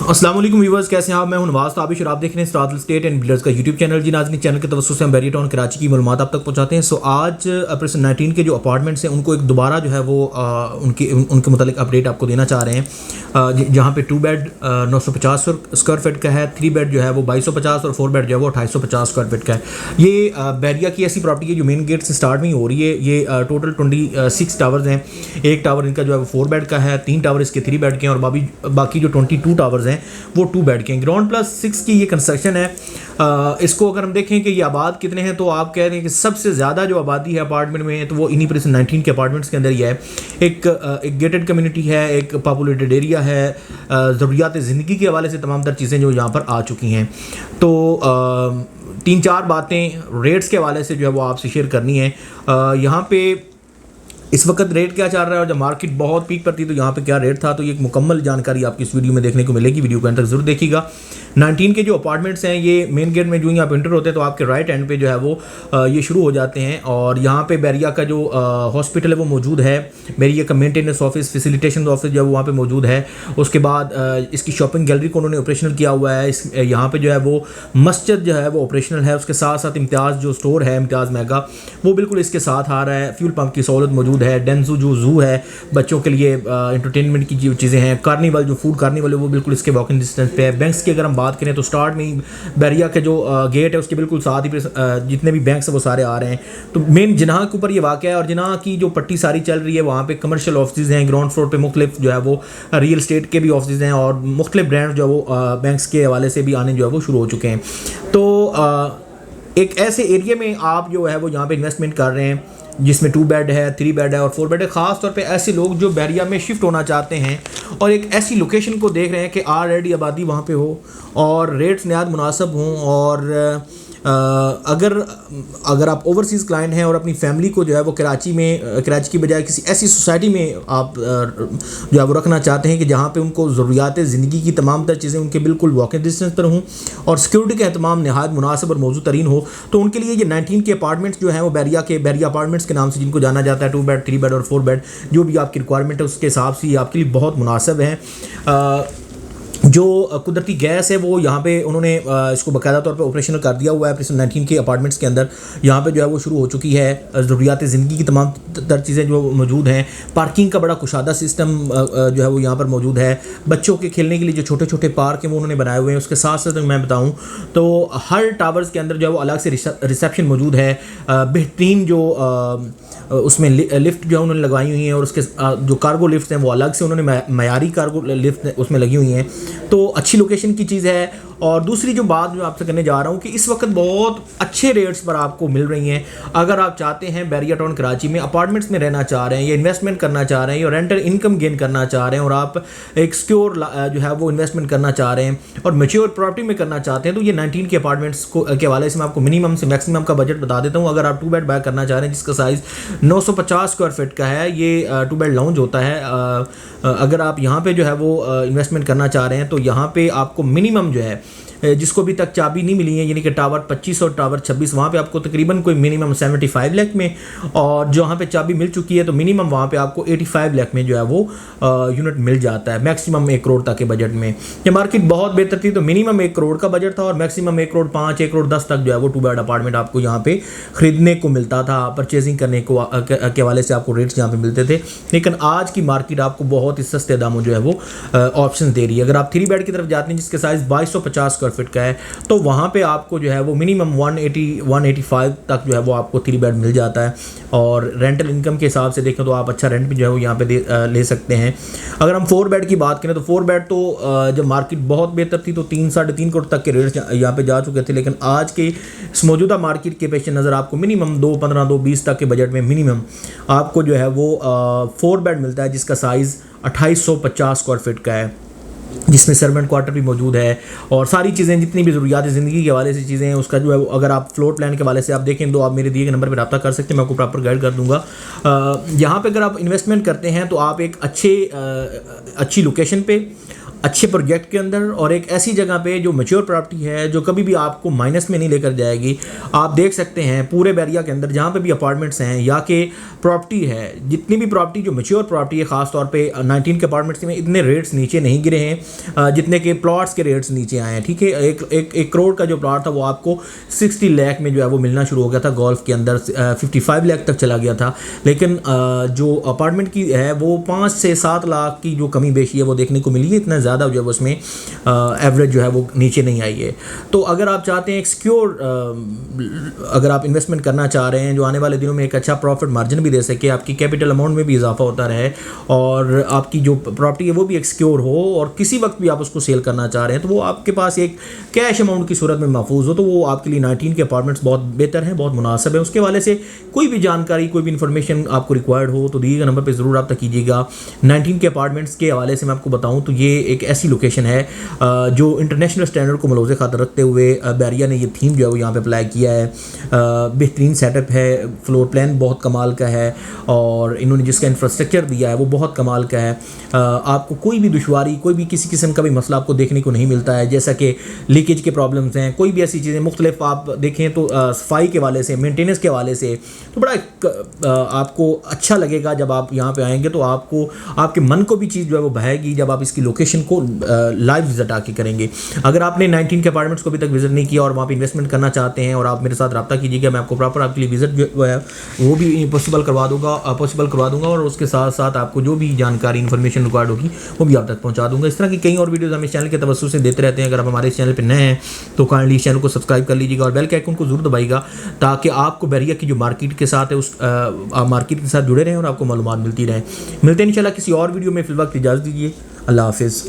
अस्सलाम वालेकुम व्यूअर्स, कैसे हैं आप? मैं हूं नवाज ताबिश और आप देख रहे हैं स्टार स्टेट एंड बिल्डर्स का यूट्यूब चैनल। जी नाज़रीन, चैनल के तवज्जुह से हम बैरिया टाउन कराची की मालूमात आप तक पहुंचाते हैं। सो आज अप्रैल 19 के जो अपार्टमेंट्स हैं उनको एक दोबारा जो है वो उनके मुतालिक अपडेट आपको देना चाह रहे हैं। जहां पे 2 बेड 950 स्क्वायर फीट का है, 3 बेड जो है वो 2250 और 4 बेड जो है वो 2850 स्क्वायर फीट का है। ये बैरिया की ऐसी प्रॉपर्टी है जो मेन गेट से स्टार्ट में ही हो रही है। ये टोटल 26 टावर्स हैं। एक टावर इनका जो है वो 4 बेड का है, 3 टावर इसके 3 बेड के हैं और बाकी जो 22 टावर्स हैं वो 2 बेड के हैं। ग्राउंड प्लस 6 की ये कंस्ट्रक्शन है। इसको अगर हम देखें कि ये आबाद कितने हैं, तो आप कह रहे हैं कि सबसे ज़्यादा जो आबादी है अपार्टमेंट में है तो वो इन्हीं पर 19 के अपार्टमेंट्स के अंदर ही है। एक गेटेड कम्युनिटी है, एक पॉपुलेटेड एरिया है। ज़रूरियात ज़िंदगी के हवाले से तमाम तर चीज़ें जो यहाँ पर आ चुकी हैं। तो 3-4 बातें रेट्स के हवाले से जो है वो आपसे शेयर करनी है। यहाँ पे इस वक्त रेट क्या चल रहा है और जब मार्केट बहुत पीक पर थी तो यहाँ पे क्या रेट था, तो ये एक मुकम्मल जानकारी आपकी इस वीडियो में देखने को मिलेगी। वीडियो को अंत तक जरूर देखिएगा। 19 के जो अपार्टमेंट्स हैं ये मेन गेट में जो ही आप एंटर होते हैं तो आपके राइट हैंड पे जो है वो ये शुरू हो जाते हैं और यहाँ पे बैरिया का जो हॉस्पिटल है वो मौजूद है। बैरिया का मेंटेनेंस ऑफिस, फैसिलिटेशन ऑफिस जो है वो वहाँ पे मौजूद है। उसके बाद इसकी शॉपिंग गैलरी को उन्होंने ऑपरेशनल किया हुआ है। यहाँ पे जो है वो मस्जिद जो है वो ऑपरेशनल है। उसके साथ साथ इम्तियाज़ जो स्टोर है, इम्तियाज़ मेगा, वो बिल्कुल इसके साथ आ रहा है। फ्यूल पंप की सहूलत मौजूद है। डेंजू जो जू है बच्चों के लिए एंटरटेनमेंट की जो चीज़ें हैं, कार्निवल जो फूड कार्निवल है वो बिल्कुल इसके वॉकिंग डिस्टेंस पे है। बैंक्स की अगर हम बात करें तो स्टार्ट में ही बैरिया के जो गेट है उसके बिल्कुल साथ ही जितने भी बैंक्स हैं वो सारे आ रहे हैं। तो मेन जिनाह के ऊपर ये वाक़या है और जिनाह की जो पट्टी सारी चल रही है वहाँ पे कमर्शियल ऑफिस हैं। ग्राउंड फ्लोर पे मुख्तलिफ जो है वो रियल स्टेट के भी ऑफिस हैं और मुख्तलिफ ब्रांड जो है वो बैंक्स के हवाले से भी आने जो है वो शुरू हो चुके हैं। तो एक ऐसे एरिया में आप जो है वो यहाँ पे इन्वेस्टमेंट कर रहे हैं जिसमें 2 बेड है, 3 बेड है और 4 बेड है। ख़ास तौर पे ऐसे लोग जो बैरिया में शिफ्ट होना चाहते हैं और एक ऐसी लोकेशन को देख रहे हैं कि ऑलरेडी आबादी वहाँ पे हो और रेट्स नहायत मुनासिब हों और अगर आप ओवरसीज़ क्लाइंट हैं और अपनी फैमिली को जो है वो कराची की बजाय किसी ऐसी सोसाइटी में आप जो है वो रखना चाहते हैं कि जहाँ पे उनको ज़रूरियात ज़िंदगी की तमाम तर चीज़ें उनके बिल्कुल वॉकिंग डिस्टेंस पर हों और सिक्योरिटी का एहतमाम नहायत मुनासिब और मौजूद तरीन हो, तो उनके लिए ये 19 के अपार्टमेंट्स जो हैं वो बैरिया अपार्टमेंट्स के नाम से जिनको जाना जाता है, 2 बेड, 3 बेड और 4 बेड, जो भी आपकी रिक्वायरमेंट है उसके हिसाब से ये आपके लिए बहुत मुनासिब है। जो कुदरती गैस है वो यहाँ पे उन्होंने इसको बाकायदा तौर पे ऑपरेशनल कर दिया हुआ है। प्रिसन 19 के अपार्टमेंट्स के अंदर यहाँ पे जो है वो शुरू हो चुकी है। ज़रूरियात ज़िंदगी की तमाम तर चीज़ें जो मौजूद हैं। पार्किंग का बड़ा कुशादा सिस्टम जो है वो यहाँ पर मौजूद है। बच्चों के खेलने के लिए जो छोटे छोटे पार्क हैं वो उन्होंने बनाए हुए हैं। उसके साथ साथ मैं बताऊँ तो हर टावर्स के अंदर जो है वो अलग से रिसेप्शन मौजूद है। बेहतरीन जो उसमें लिफ्ट जो है उन्होंने लगाई हुई हैं और उसके जो कार्गो लिफ्ट हैं वो अलग से उन्होंने मयारी कार्गो लिफ्ट उसमें लगी हुई हैं। तो अच्छी लोकेशन की चीज़ है। और दूसरी जो बात मैं आपसे करने जा रहा हूँ कि इस वक्त बहुत अच्छे रेट्स पर आपको मिल रही हैं। अगर आप चाहते हैं बैरिया टाउन कराची में अपार्टमेंट्स में रहना चाह रहे हैं या इन्वेस्टमेंट करना चाह रहे हैं या रेंटल इनकम गेन करना चाह रहे हैं और आप एक सिक्योर जो है वो इन्वेस्टमेंट करना चाह रहे हैं और मैच्योर प्रॉपर्टी में करना चाहते हैं, तो ये 19 के अपार्टमेंट्स के हवाले से मैं आपको मिनिमम से मैक्सिमम का बजट बता देता हूँ। अगर आप 2 बेड बाय करना चाह रहे हैं जिसका साइज़ 950 स्क्वायर फीट का है, ये 2 बेड लाउंज होता है। अगर आप यहाँ पे जो है वो इन्वेस्टमेंट करना चाह रहे हैं तो यहाँ पे आपको मिनिमम जो है जिसको अभी तक चाबी नहीं मिली है, यानी कि टावर 25 और टावर 26, वहाँ पे आपको तकरीबन कोई मिनिमम 75 लाख में, और जहाँ पे चाबी मिल चुकी है तो मिनिमम वहाँ पे आपको 85 लाख में जो है वो यूनिट मिल जाता है। मैक्सिमम 1 करोड़ तक के बजट में। ये मार्केट बहुत बेहतर थी तो मिनिमम 1 करोड़ का बजट था और मैक्सिमम 1 करोड़ 5, 1 करोड़ 10 तक जो है वो 2 बेड अपार्टमेंट आपको यहाँ पे खरीदने को मिलता था। परचेजिंग करने के हवाले से आपको रेट्स यहाँ पे मिलते थे। लेकिन आज की मार्केट आपको बहुत ही सस्ते दामों जो है वो ऑप्शन दे रही है। अगर आप 3 बेड की तरफ जाते हैं जिसके साइज़ 2250 स्क्वायर फीट का है तो वहाँ पे आपको जो है वो मिनिमम 180-185 तक जो है वो आपको 3 बेड मिल जाता है। और रेंटल इनकम के हिसाब से देखें तो आप अच्छा रेंट भी जो है वो यहाँ पे ले सकते हैं। अगर हम 4 बेड की बात करें तो 4 बेड तो जब मार्केट बहुत बेहतर थी तो 3-3.5 करोड़ तक के रेट्स यहाँ पे जा चुके थे। लेकिन आज के इस मौजूदा मार्केट के पेश नज़र आपको मिनिमम 215, 220 तक के बजट में मिनिमम आपको जो है वो 4 बेड मिलता है जिसका साइज़ 2850 स्क्वायर फीट का है, जिसमें सर्वेंट क्वार्टर भी मौजूद है और सारी चीज़ें जितनी भी ज़रूरियात ज़िंदगी के हवाले से चीज़ें हैं उसका जो है अगर आप फ्लोर प्लान के हवाले से आप देखें तो आप मेरे दिए गए नंबर पर रब्ता कर सकते हैं, मैं आपको प्रॉपर गाइड कर दूंगा। यहाँ पे अगर आप इन्वेस्टमेंट करते हैं तो आप एक अच्छी लोकेशन पे अच्छे प्रोजेक्ट के अंदर और एक ऐसी जगह पे जो मैच्योर प्रॉपर्टी है, जो कभी भी आपको माइनस में नहीं लेकर जाएगी। आप देख सकते हैं पूरे बैरिया के अंदर जहाँ पे भी अपार्टमेंट्स हैं या के प्रॉपर्टी है, जितनी भी प्रॉपर्टी जो मैच्योर प्रॉपर्टी है, ख़ास तौर पे 19 के अपार्टमेंट्स में इतने रेट्स नीचे नहीं गिरे हैं जितने के प्लॉट्स के रेट्स नीचे आए हैं। ठीक है, एक करोड़ का जो प्लॉट था वो आपको 60 लाख में जो है वो मिलना शुरू हो गया था। गोल्फ के अंदर 55 लाख तक चला गया था, लेकिन जो अपार्टमेंट की है वो 5 से 7 लाख की जो कमी बेशी है वो देखने को मिली है। इतना ज़्यादा जो है उसमें एवरेज जो है वो नीचे नहीं आई है। तो अगर आप चाहते हैं एक सिक्योर, अगर आप इन्वेस्टमेंट करना चाह रहे हैं जो आने वाले दिनों में एक अच्छा प्रॉफिट मार्जिन भी दे सके, आपकी कैपिटल अमाउंट में भी इजाफा होता रहे और आपकी जो प्रॉपर्टी है वो भी एक सिक्योर हो और किसी वक्त भी आप उसको सेल करना चाह रहे हैं तो वो आपके पास एक कैश अमाउंट की सूरत में महफूज हो, तो वो आपके लिए 19 के अपार्टमेंट्स बहुत बेहतर हैं, बहुत मुनासिब है। उसके वाले से कोई भी जानकारी, कोई भी इन्फॉर्मेशन आपको रिक्वायर्ड हो तो दिए गए नंबर पर ज़रूर रब्ता कीजिएगा। 19 के अपार्टमेंट्स के हवाले से मैं आपको बताऊँ तो ये एक ऐसी लोकेशन है जो इंटरनेशनल स्टैंडर्ड को मलूज़ खातर रखते हुए बैरिया ने ये थीम जो है वो यहाँ पे अप्लाई किया है। बेहतरीन सेटअप है, फ्लोर प्लान बहुत कमाल का है और इन्होंने जिसका इंफ्रास्ट्रक्चर दिया है वो बहुत कमाल का है। आपको कोई भी दुश्वारी, कोई भी किसी किस्म का भी मसला आपको देखने को नहीं मिलता है, जैसा कि लीकेज के प्रॉब्लम्स हैं, कोई भी ऐसी चीज़ें मुख्तलिफ आप देखें तो सफाई के हवाले से, मेंटेनेंस के हवाले से तो बड़ा आपको अच्छा लगेगा। जब आप यहाँ पे आएंगे तो आपको आपके मन को भी चीज़ जो है वो बहेगी जब आप इसकी लोकेशन को लाइव विजिट आके करेंगे। अगर आपने 19 के अपार्टमेंट्स को अभी तक विजिट नहीं किया और वहाँ पे इन्वेस्टमेंट करना चाहते हैं और आप मेरे साथ रब्ता कीजिएगा, मैं आपको प्रॉपर आपके लिए विजिट जो है वो भी पॉसिबल करवा दूंगा और उसके साथ साथ आपको जो भी जानकारी इन्फॉर्मेशन रिक्वायर्ड होगी वो भी आप तक पहुँचा दूंगा। इस तरह की कई और वीडियोज़ हम इस चैनल के तवज्जुह से देते रहते हैं। अगर आप हमारे इस चैनल पर नए हैं तो काइंडली इस चैनल को सब्सक्राइब कर लीजिएगा और बेल के आइकन को जरूर दबाइएगा ताकि आपको बैरिया की जो मार्केट के साथ है उस मार्केट के साथ जुड़े रहें और आपको मालूमात मिलती रहें। मिलते हैं इंशाल्लाह किसी और वीडियो में। फिल वक्त इजाज़त दीजिए। अल्लाह हाफिज़।